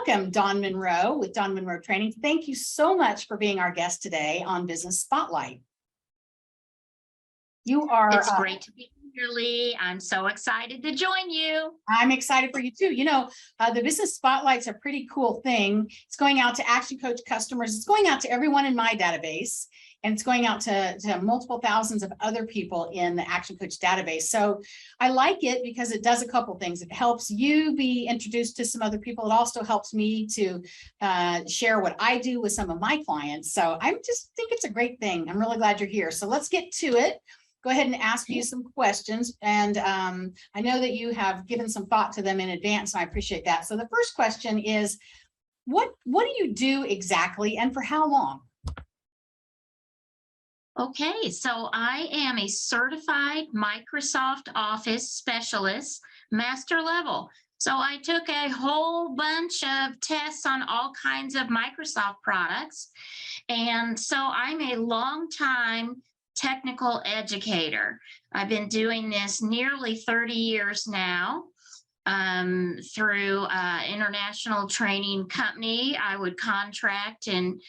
Welcome, Dawn Monroe with Dawn Monroe Training. Thank you so much for being our guest today on Business Spotlight. You are. It's great to be here, Lee. I'm so excited to join you. I'm excited for you too. The Business Spotlight's a pretty cool thing. It's going out to Action Coach customers. It's going out to everyone in my database, and it's going out to multiple thousands of other people in the Action Coach database. So I like it because it does a couple things. It helps you be introduced to some other people. It also helps me to share what I do with some of my clients. So I just think it's a great thing. I'm really glad you're here. So let's get to it. Go ahead and ask you some questions. And I know that you have given some thought to them in advance, and I appreciate that. So the first question is, what do you do exactly and for how long? Okay, so I am a certified Microsoft Office specialist, master level. So I took a whole bunch of tests on all kinds of Microsoft products. And so I'm a long time technical educator. I've been doing this nearly 30 years now. Through international training company, I would contract and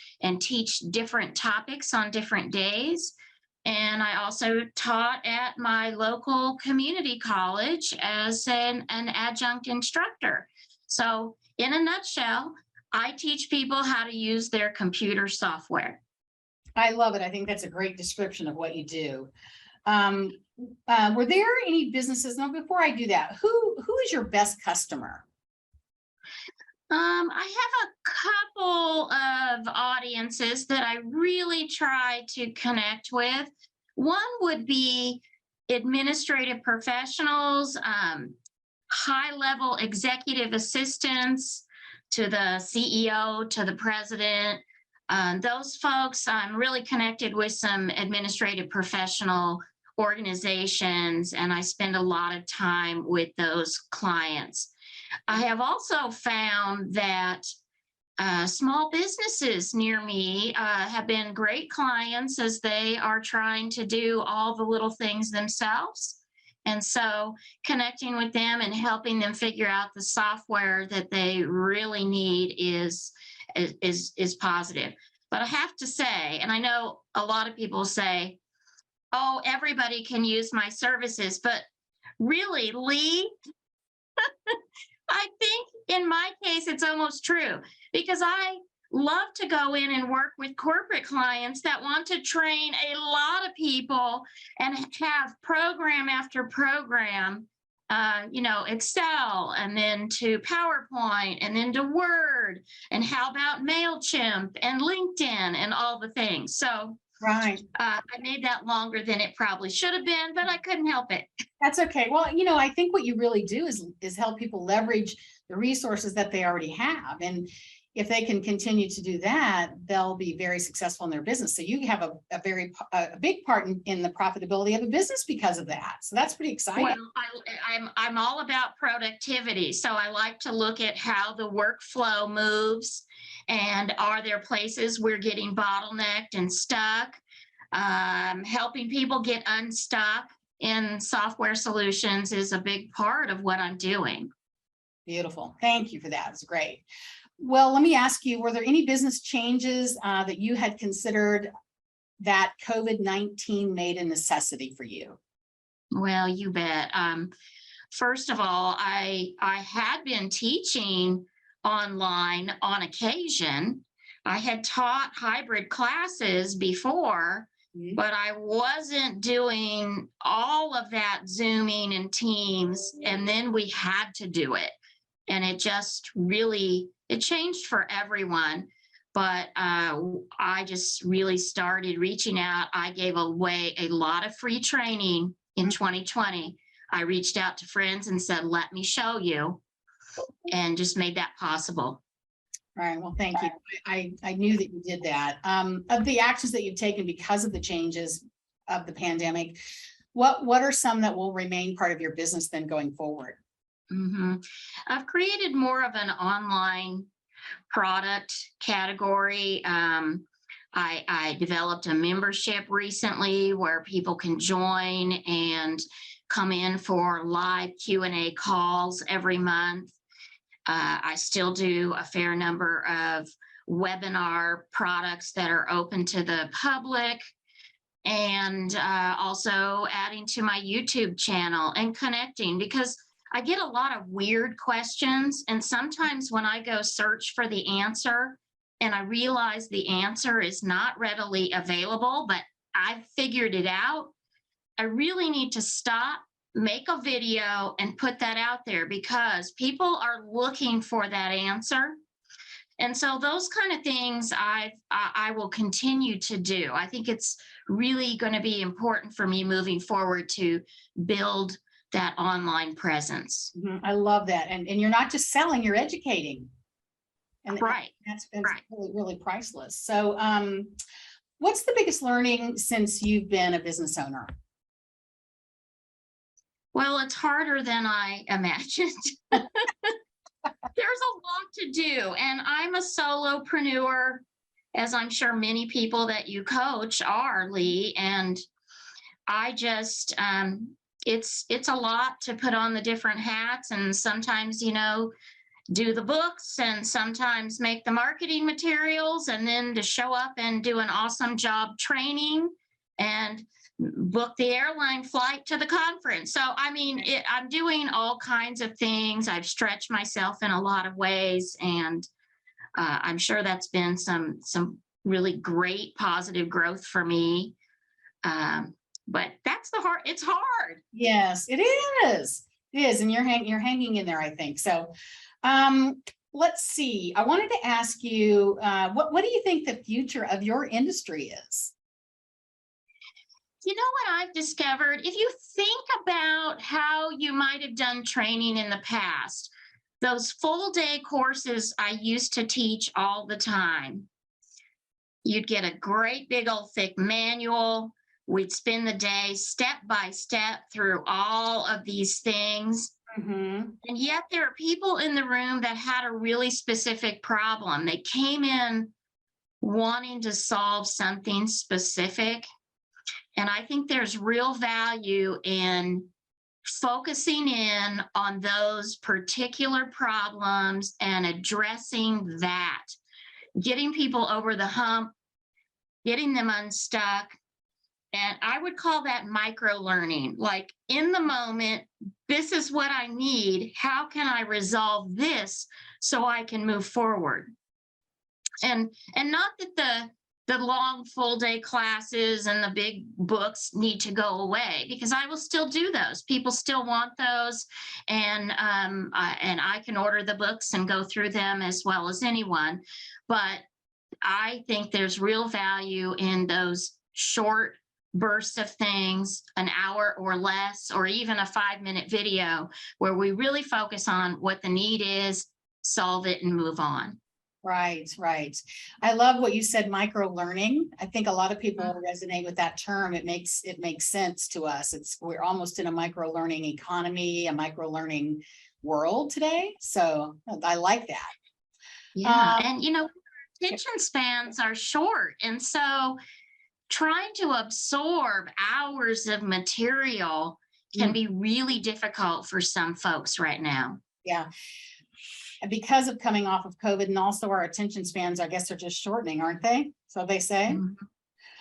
teach different topics on different days. And I also taught at my local community college as an adjunct instructor. So in a nutshell, I teach people how to use their computer software. I love it. I think that's a great description of what you do. Were there any businesses? No, before I do that, who is your best customer? I have a couple of audiences that I really try to connect with. One would be administrative professionals, high-level executive assistants to the CEO, to the president. Those folks, I'm really connected with some administrative professional organizations, and I spend a lot of time with those clients. I have also found that small businesses near me have been great clients as they are trying to do all the little things themselves. And so connecting with them and helping them figure out the software that they really need is positive. But I have to say, and I know a lot of people say, oh, everybody can use my services, but really, Lee, I think in my case, it's almost true, because I love to go in and work with corporate clients that want to train a lot of people and have program after program, Excel, and then to PowerPoint, and then to Word, and how about MailChimp and LinkedIn and all the things. So right. I made that longer than it probably should have been, but I couldn't help it. That's okay. Well, I think what you really do is help people leverage the resources that they already have. And if they can continue to do that, they'll be very successful in their business. So you have a big part in the profitability of a business because of that. So that's pretty exciting. Well, I'm all about productivity. So I like to look at how the workflow moves, and are there places we're getting bottlenecked and stuck. Helping people get unstuck in software solutions is a big part of what I'm doing. Beautiful. Thank you for that. It's great. Well, let me ask you, were there any business changes that you had considered that COVID-19 made a necessity for you? Well, you bet. First of all, I had been teaching online on occasion. I had taught hybrid classes before, but I wasn't doing all of that Zooming and Teams, and then we had to do it. And it just really, it changed for everyone. But I just really started reaching out. I gave away a lot of free training in 2020. I reached out to friends and said, let me show you, and just made that possible. All right. Well, thank you. I knew that you did that. Of the actions that you've taken because of the changes of the pandemic, what are some that will remain part of your business then going forward? I've created more of an online product category. I developed a membership recently where people can join and come in for live Q&A calls every month. I still do a fair number of webinar products that are open to the public, and also adding to my YouTube channel and connecting, because I get a lot of weird questions. And sometimes when I go search for the answer and I realize the answer is not readily available, but I've figured it out, I really need to stop, make a video, and put that out there, because people are looking for that answer. And so those kind of things I will continue to do. I think it's really going to be important for me moving forward to build that online presence. I love that. And you're not just selling, you're educating. And Right. that's Right. really, really priceless. So what's the biggest learning since you've been a business owner? Well, it's harder than I imagined. There's a lot to do, and I'm a solopreneur, as I'm sure many people that you coach are, Lee. And I just, it's a lot to put on the different hats, and sometimes, do the books, and sometimes make the marketing materials, and then to show up and do an awesome job training and book the airline flight to the conference. So, I mean, I'm doing all kinds of things. I've stretched myself in a lot of ways, and I'm sure that's been some really great positive growth for me. But that's it's hard. Yes, it is. It is. And you're hanging in there, I think. So let's see. I wanted to ask you, what do you think the future of your industry is? You know what I've discovered? If you think about how you might have done training in the past, those full day courses I used to teach all the time, you'd get a great big old thick manual. We'd spend the day step by step through all of these things. And yet there are people in the room that had a really specific problem. They came in wanting to solve something specific. And I think there's real value in focusing in on those particular problems and addressing that, getting people over the hump, getting them unstuck. And I would call that micro learning. Like, in the moment, this is what I need. How can I resolve this so I can move forward? And not that the long full day classes and the big books need to go away, because I will still do those. People still want those. And I can order the books and go through them as well as anyone. But I think there's real value in those short bursts of things, an hour or less, or even a 5-minute video, where we really focus on what the need is, solve it, and move on. Right, right. I love what you said, micro learning. I think a lot of people resonate with that term. It makes sense to us. We're almost in a micro learning economy, a micro learning world today. So I like that. Yeah. And attention spans are short. And so trying to absorb hours of material can be really difficult for some folks right now. Yeah. Because of coming off of COVID, and also our attention spans, I guess, are just shortening, aren't they? So they say.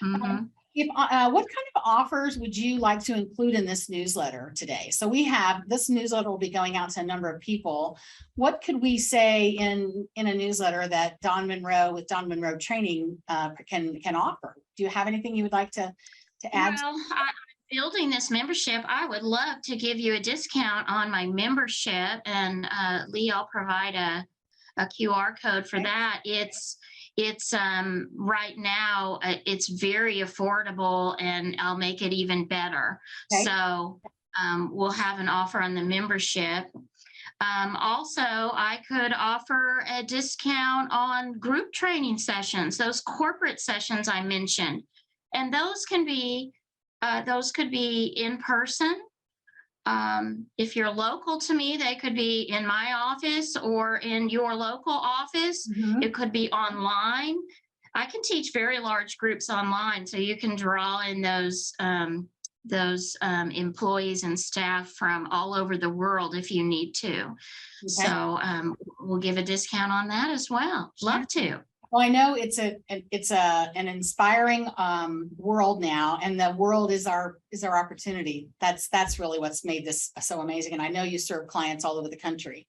What kind of offers would you like to include in this newsletter today? So this newsletter will be going out to a number of people. What could we say in a newsletter that Don Monroe with Don Monroe Training can offer? Do you have anything you would like to add? Well, building this membership, I would love to give you a discount on my membership. And Lee, I'll provide a QR code for that. It's right now, it's very affordable, and I'll make it even better. Okay. So we'll have an offer on the membership. Also, I could offer a discount on group training sessions, those corporate sessions I mentioned. And those could be in person. If you're local to me, they could be in my office or in your local office. It could be online. I can teach very large groups online, so you can draw in those employees and staff from all over the world if you need to. Okay. So we'll give a discount on that as well. Love to. Well, I know it's an inspiring world now, and the world is our opportunity. That's really what's made this so amazing. And I know you serve clients all over the country.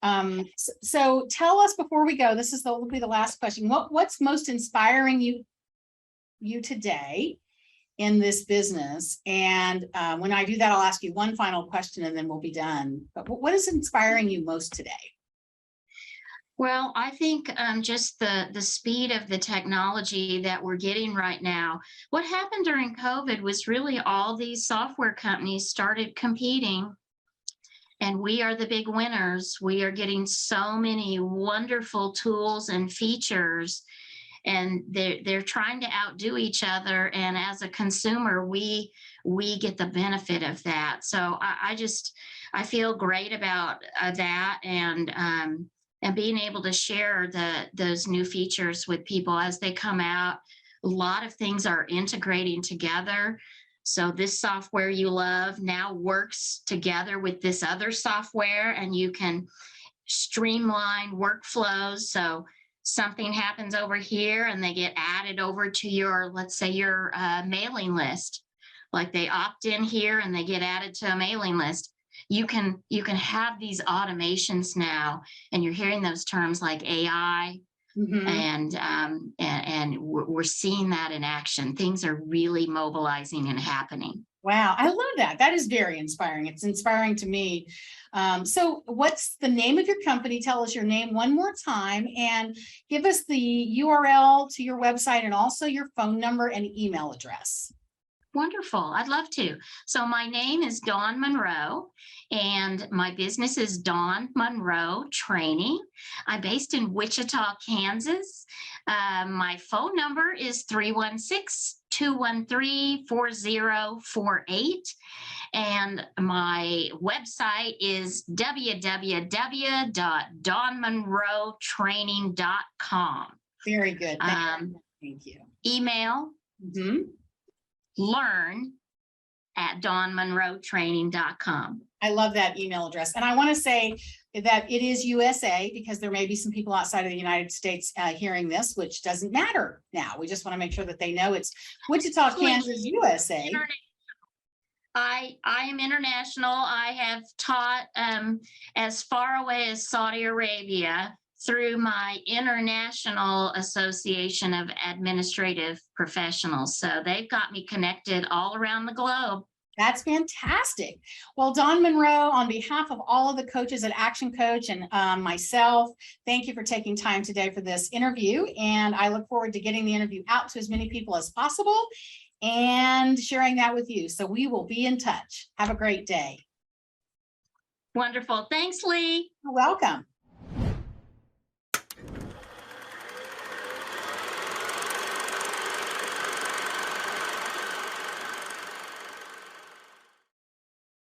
So tell us before we go, will be the last question. What's most inspiring you today in this business? And when I do that, I'll ask you one final question and then we'll be done. But what is inspiring you most today? Well, I think just the speed of the technology that we're getting right now. What happened during COVID was really all these software companies started competing, and we are the big winners. We are getting so many wonderful tools and features, and they're trying to outdo each other. And as a consumer, we get the benefit of that. So I feel great about that, and being able to share those new features with people as they come out. A lot of things are integrating together. So this software you love now works together with this other software, and you can streamline workflows. So something happens over here and they get added over to your, let's say your mailing list. Like they opt in here and they get added to a mailing list. You can have these automations now, and you're hearing those terms like AI, and we're seeing that in action. Things are really mobilizing and happening. Wow, I love that. That is very inspiring. It's inspiring to me. So what's the name of your company? Tell us your name one more time and give us the URL to your website and also your phone number and email address. Wonderful. I'd love to. So my name is Dawn Monroe, and my business is Dawn Monroe Training. I'm based in Wichita, Kansas. My phone number is 316-213-4048. And my website is www.dawnmonroetraining.com. Very good. Thank you. Email. learn@dawnmonroetraining.com. I love that email address. And I want to say that it is USA, because there may be some people outside of the United States hearing this, which doesn't matter now. We just want to make sure that they know it's Wichita, Kansas, USA. I am international. I have taught as far away as Saudi Arabia through my International Association of Administrative Professionals. So they've got me connected all around the globe. That's fantastic. Well, Dawn Monroe, on behalf of all of the coaches at Action Coach and myself, thank you for taking time today for this interview. And I look forward to getting the interview out to as many people as possible and sharing that with you. So we will be in touch. Have a great day. Wonderful. Thanks, Lee. You're welcome.